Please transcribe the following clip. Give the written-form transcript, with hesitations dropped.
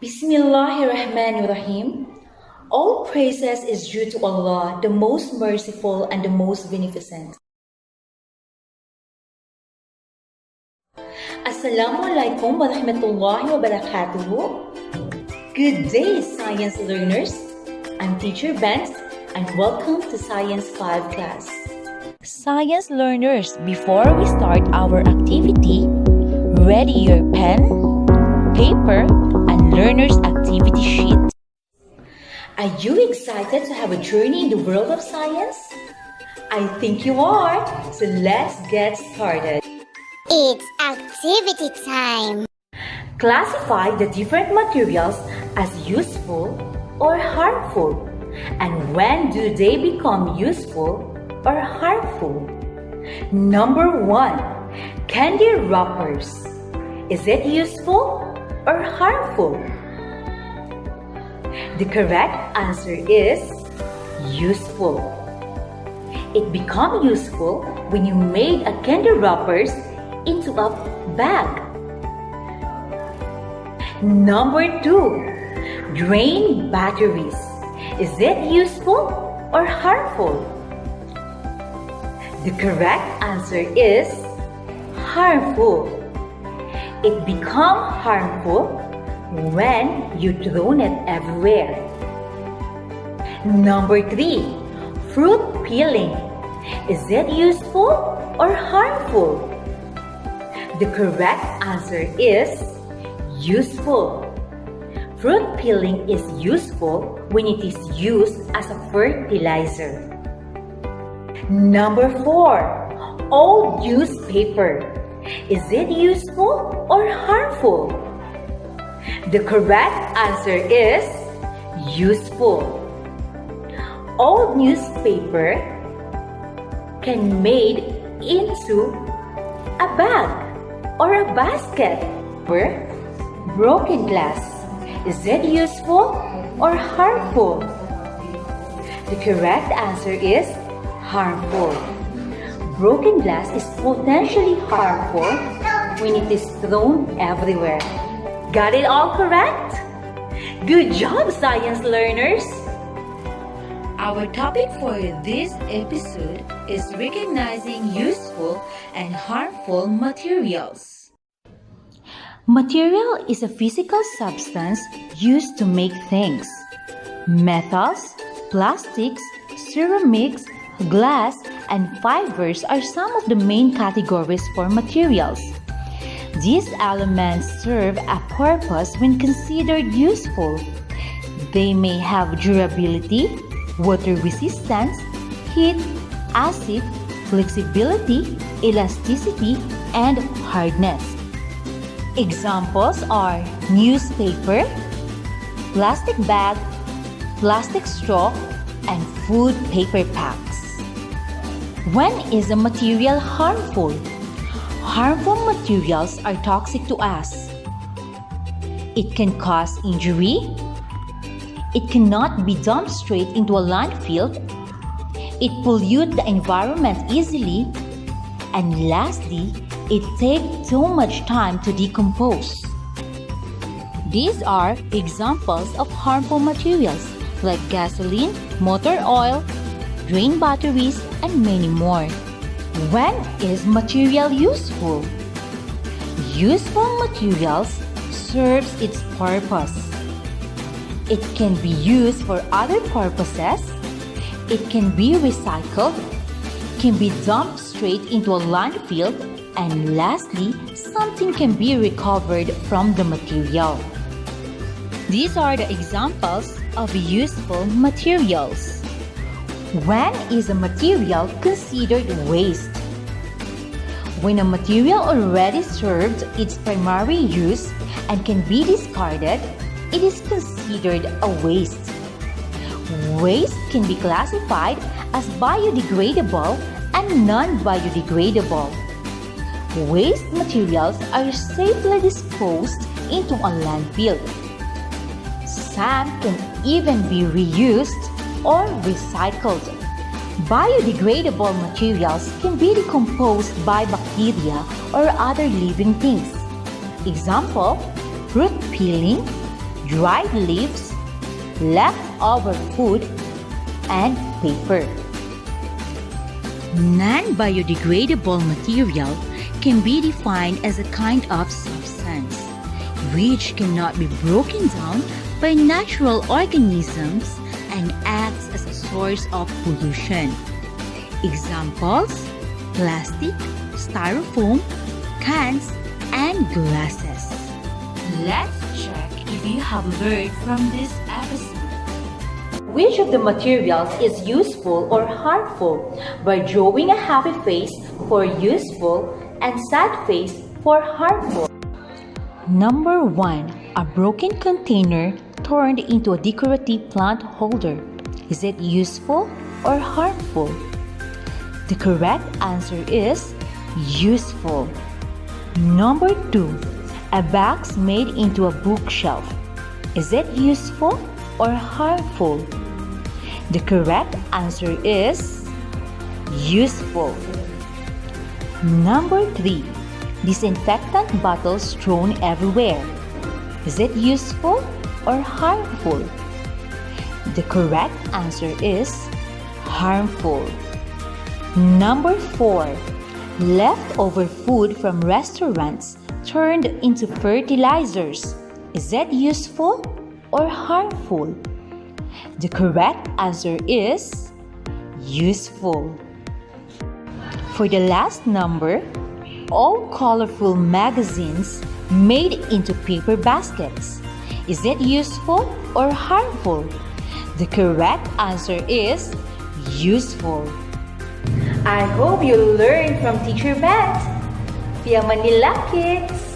Bismillahirrahmanirrahim. All praises is due to Allah, the most merciful and the most beneficent. Assalamualaikum warahmatullahi wabarakatuh. Good day, science learners. I'm Teacher Benz and welcome to Science 5 class. Science learners, before we start our activity, ready your pen, paper, and learner's activity sheet. Are you excited to have a journey in the world of science? I think you are, so let's get started. It's activity time. Classify the different materials as useful or harmful, and when do they become useful or harmful? Number 1. Candy wrappers. Is it useful or harmful? The correct answer is useful. It became useful when you made a candy wrappers into a bag. Number 2. Drain batteries. Is it useful or harmful? The correct answer is harmful. It becomes harmful when you throw it everywhere. Number 3. Fruit peeling. Is it useful or harmful? The correct answer is useful. Fruit peeling is useful when it is used as a fertilizer. Number 4. Old newspaper. Is it useful or harmful? The correct answer is useful. Old newspaper can made into a bag or a basket. Broken glass. Is it useful or harmful? The correct answer is harmful. Broken glass is potentially harmful when it is thrown everywhere. Got it all correct? Good job, science learners! Our topic for this episode is recognizing useful and harmful materials. Material is a physical substance used to make things. Metals, plastics, ceramics, glass, and fibers are some of the main categories for materials. These elements serve a purpose when considered useful. They may have durability, water resistance, heat, acid, flexibility, elasticity, and hardness. Examples are newspaper, plastic bag, plastic straw, and food paper packs. When is a material harmful? Harmful materials are toxic to us. It can cause injury. It cannot be dumped straight into a landfill. It pollutes the environment easily. And lastly, it takes too much time to decompose. These are examples of harmful materials like gasoline, motor oil, drain batteries, and many more. When is material useful? Useful materials serves its purpose. It can be used for other purposes. It can be recycled, can be dumped straight into a landfill, and lastly, something can be recovered from the material. These are the examples of useful materials. When is a material considered waste? When a material already served its primary use and can be discarded, it is considered a waste. Waste can be classified as biodegradable and non-biodegradable. Waste materials are safely disposed into a landfill. Some can even be reused or recycled. Biodegradable materials can be decomposed by bacteria or other living things. Example, fruit peeling, dried leaves, leftover food, and paper. Non-biodegradable material can be defined as a kind of substance which cannot be broken down by natural organisms and acts as a source of pollution. Examples: plastic, styrofoam, cans, and glasses. Let's check if you have learned from this episode. Which of the materials is useful or harmful by drawing a happy face for useful and sad face for harmful? Number 1. A broken container turned into a decorative plant holder. Is it useful or harmful? The correct answer is useful. Number 2. A box made into a bookshelf. Is it useful or harmful? The correct answer is useful. Number 3. Disinfectant bottles thrown everywhere. Is it useful or harmful? The correct answer is harmful. Number 4. Leftover food from restaurants turned into fertilizers. Is that useful or harmful? The correct answer is useful. For the last number, all colorful magazines made into paper baskets. Is it useful or harmful? The correct answer is useful. I hope you learned from Teacher Matt. Via Manila Kids!